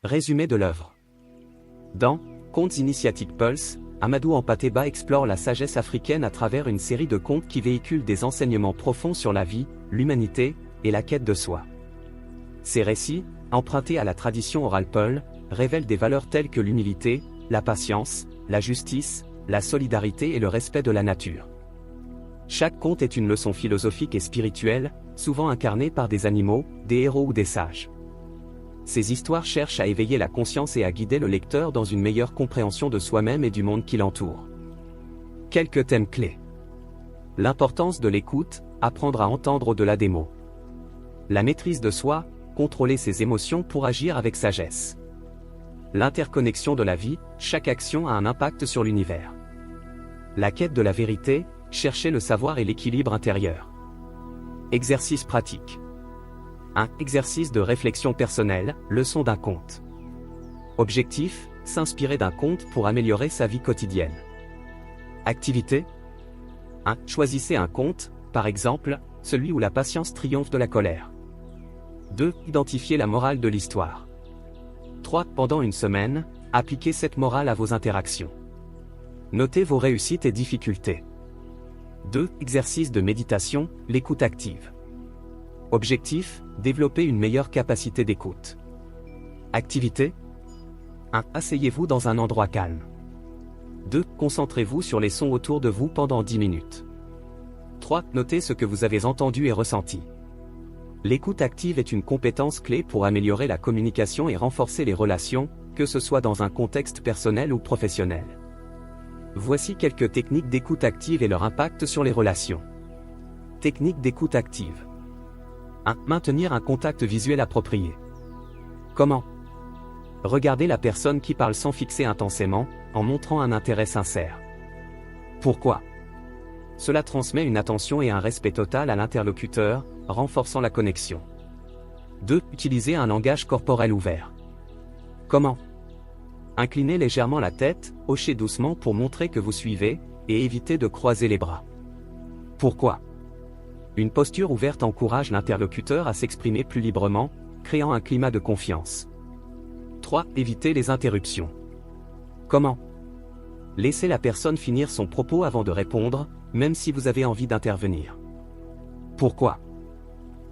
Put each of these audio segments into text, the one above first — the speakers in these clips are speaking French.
Résumé de l'œuvre. Dans Contes initiatiques Pulse, Amadou Hampâté-Bâ explore la sagesse africaine à travers une série de contes qui véhiculent des enseignements profonds sur la vie, l'humanité et la quête de soi. Ces récits, empruntés à la tradition orale Peul, révèlent des valeurs telles que l'humilité, la patience, la justice, la solidarité et le respect de la nature. Chaque conte est une leçon philosophique et spirituelle, souvent incarnée par des animaux, des héros ou des sages. Ces histoires cherchent à éveiller la conscience et à guider le lecteur dans une meilleure compréhension de soi-même et du monde qui l'entoure. Quelques thèmes clés. L'importance de l'écoute, apprendre à entendre au-delà des mots. La maîtrise de soi, contrôler ses émotions pour agir avec sagesse. L'interconnexion de la vie, chaque action a un impact sur l'univers. La quête de la vérité, chercher le savoir et l'équilibre intérieur. Exercice pratique. Un exercice de réflexion personnelle, leçon d'un conte. Objectif, s'inspirer d'un conte pour améliorer sa vie quotidienne. Activité. 1. Choisissez un conte, par exemple, celui où la patience triomphe de la colère. 2. Identifiez la morale de l'histoire. 3. Pendant une semaine, appliquez cette morale à vos interactions. Notez vos réussites et difficultés. 2. Exercice de méditation, l'écoute active. Objectif, développer une meilleure capacité d'écoute. Activité. 1. Asseyez-vous dans un endroit calme. 2. Concentrez-vous sur les sons autour de vous pendant 10 minutes. 3. Notez ce que vous avez entendu et ressenti. L'écoute active est une compétence clé pour améliorer la communication et renforcer les relations, que ce soit dans un contexte personnel ou professionnel. Voici quelques techniques d'écoute active et leur impact sur les relations. Technique d'écoute active. 1. Maintenir un contact visuel approprié. Comment? Regardez la personne qui parle sans fixer intensément, en montrant un intérêt sincère. Pourquoi? Cela transmet une attention et un respect total à l'interlocuteur, renforçant la connexion. 2. Utilisez un langage corporel ouvert. Comment? Inclinez légèrement la tête, hochez doucement pour montrer que vous suivez, et évitez de croiser les bras. Pourquoi? Une posture ouverte encourage l'interlocuteur à s'exprimer plus librement, créant un climat de confiance. 3. Évitez les interruptions. Comment? Laissez la personne finir son propos avant de répondre, même si vous avez envie d'intervenir. Pourquoi?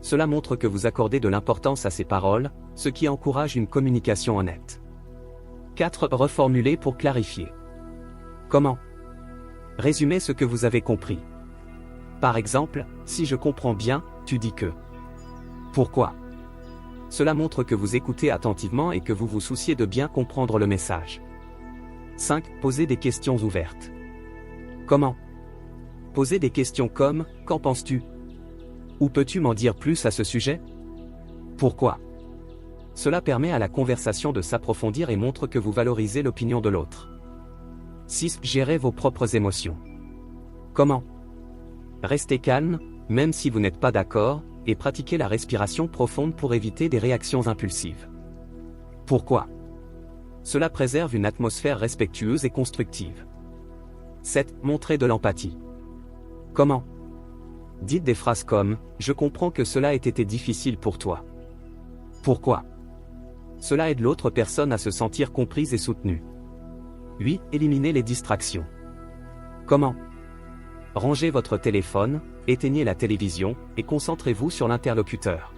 Cela montre que vous accordez de l'importance à ses paroles, ce qui encourage une communication honnête. 4. Reformuler pour clarifier. Comment? Résumez ce que vous avez compris. Par exemple, si je comprends bien, tu dis que. Pourquoi? Cela montre que vous écoutez attentivement et que vous vous souciez de bien comprendre le message. 5. Posez des questions ouvertes. Comment? Posez des questions comme « Qu'en penses-tu » ou « Peux-tu m'en dire plus à ce sujet ?» Pourquoi? Cela permet à la conversation de s'approfondir et montre que vous valorisez l'opinion de l'autre. 6. Gérez vos propres émotions. Comment? Restez calme, même si vous n'êtes pas d'accord, et pratiquez la respiration profonde pour éviter des réactions impulsives. Pourquoi? Cela préserve une atmosphère respectueuse et constructive. 7. Montrez de l'empathie. Comment? Dites des phrases comme « Je comprends que cela ait été difficile pour toi. » Pourquoi? Cela aide l'autre personne à se sentir comprise et soutenue. 8. Éliminez les distractions. Comment? Rangez votre téléphone, éteignez la télévision, et concentrez-vous sur l'interlocuteur.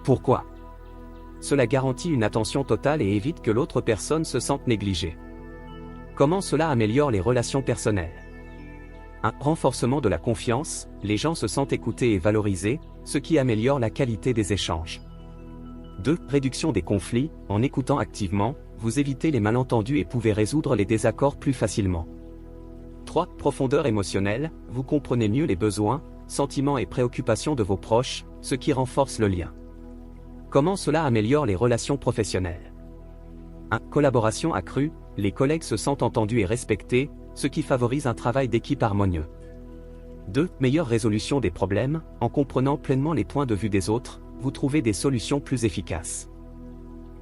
Pourquoi? Cela garantit une attention totale et évite que l'autre personne se sente négligée. Comment cela améliore les relations personnelles? Un renforcement de la confiance, les gens se sentent écoutés et valorisés, ce qui améliore la qualité des échanges. 2. Réduction des conflits, en écoutant activement, vous évitez les malentendus et pouvez résoudre les désaccords plus facilement. 3. Profondeur émotionnelle, vous comprenez mieux les besoins, sentiments et préoccupations de vos proches, ce qui renforce le lien. Comment cela améliore les relations professionnelles? 1. Collaboration accrue, les collègues se sentent entendus et respectés, ce qui favorise un travail d'équipe harmonieux. 2. Meilleure résolution des problèmes, en comprenant pleinement les points de vue des autres, vous trouvez des solutions plus efficaces.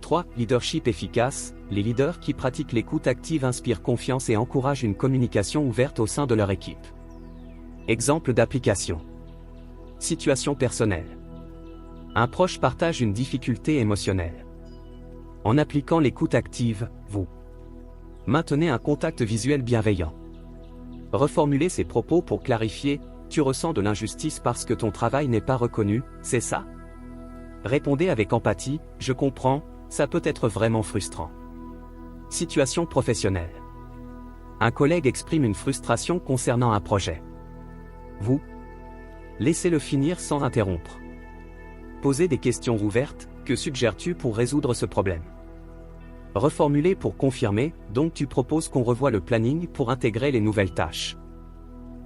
3. Leadership efficace, les leaders qui pratiquent l'écoute active inspirent confiance et encouragent une communication ouverte au sein de leur équipe. Exemple d'application. Situation personnelle. Un proche partage une difficulté émotionnelle. En appliquant l'écoute active, vous maintenez un contact visuel bienveillant. Reformulez ces propos pour clarifier, tu ressens de l'injustice parce que ton travail n'est pas reconnu, c'est ça? Répondez avec empathie, je comprends, ça peut être vraiment frustrant. Situation professionnelle. Un collègue exprime une frustration concernant un projet. Vous laissez-le finir sans interrompre. Posez des questions ouvertes, que suggères-tu pour résoudre ce problème? Reformulez pour confirmer, donc tu proposes qu'on revoie le planning pour intégrer les nouvelles tâches.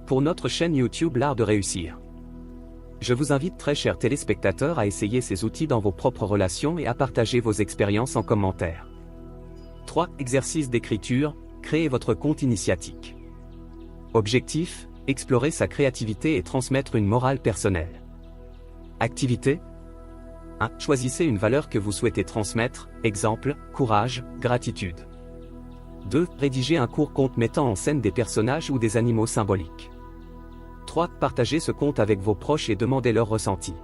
Pour notre chaîne YouTube L'Art de Réussir. Je vous invite très chers téléspectateurs à essayer ces outils dans vos propres relations et à partager vos expériences en commentaire. 3. Exercice d'écriture, créez votre compte initiatique. Objectif, explorer sa créativité et transmettre une morale personnelle. Activité 1. Choisissez une valeur que vous souhaitez transmettre, exemple, courage, gratitude. 2. Rédigez un court conte mettant en scène des personnages ou des animaux symboliques. 3. Partagez ce conte avec vos proches et demandez leur ressenti.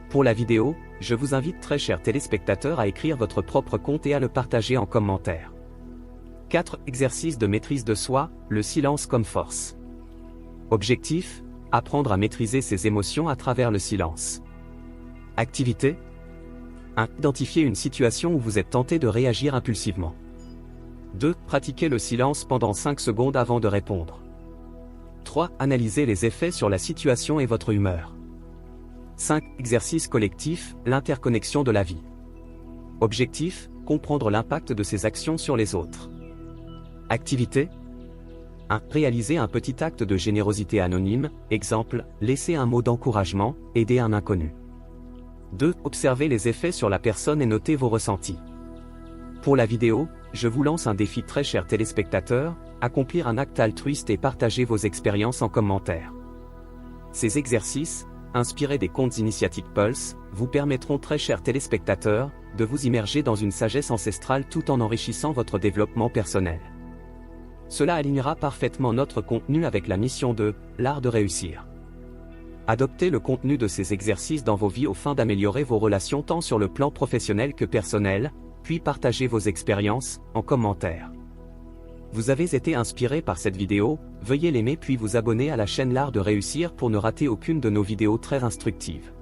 Pour la vidéo, je vous invite très chers téléspectateurs à écrire votre propre conte et à le partager en commentaire. 4. Exercice de maîtrise de soi, le silence comme force. Objectif, apprendre à maîtriser ses émotions à travers le silence. Activité 1. Identifiez une situation où vous êtes tenté de réagir impulsivement. 2. Pratiquez le silence pendant 5 secondes avant de répondre. 3. Analysez les effets sur la situation et votre humeur. 5. Exercice collectif, l'interconnexion de la vie. Objectif, comprendre l'impact de ses actions sur les autres. Activité 1. Réaliser un petit acte de générosité anonyme, exemple, laisser un mot d'encouragement, aider un inconnu. 2. Observez les effets sur la personne et notez vos ressentis. Pour la vidéo, je vous lance un défi très chers téléspectateurs, accomplir un acte altruiste et partager vos expériences en commentaire. Ces exercices, inspirés des contes initiatiques Pulse, vous permettront très chers téléspectateurs, de vous immerger dans une sagesse ancestrale tout en enrichissant votre développement personnel. Cela alignera parfaitement notre contenu avec la mission de l'art de réussir. Adoptez le contenu de ces exercices dans vos vies au fin d'améliorer vos relations tant sur le plan professionnel que personnel, puis partagez vos expériences en commentaire. Vous avez été inspiré par cette vidéo, veuillez l'aimer puis vous abonner à la chaîne L'Art de Réussir pour ne rater aucune de nos vidéos très instructives.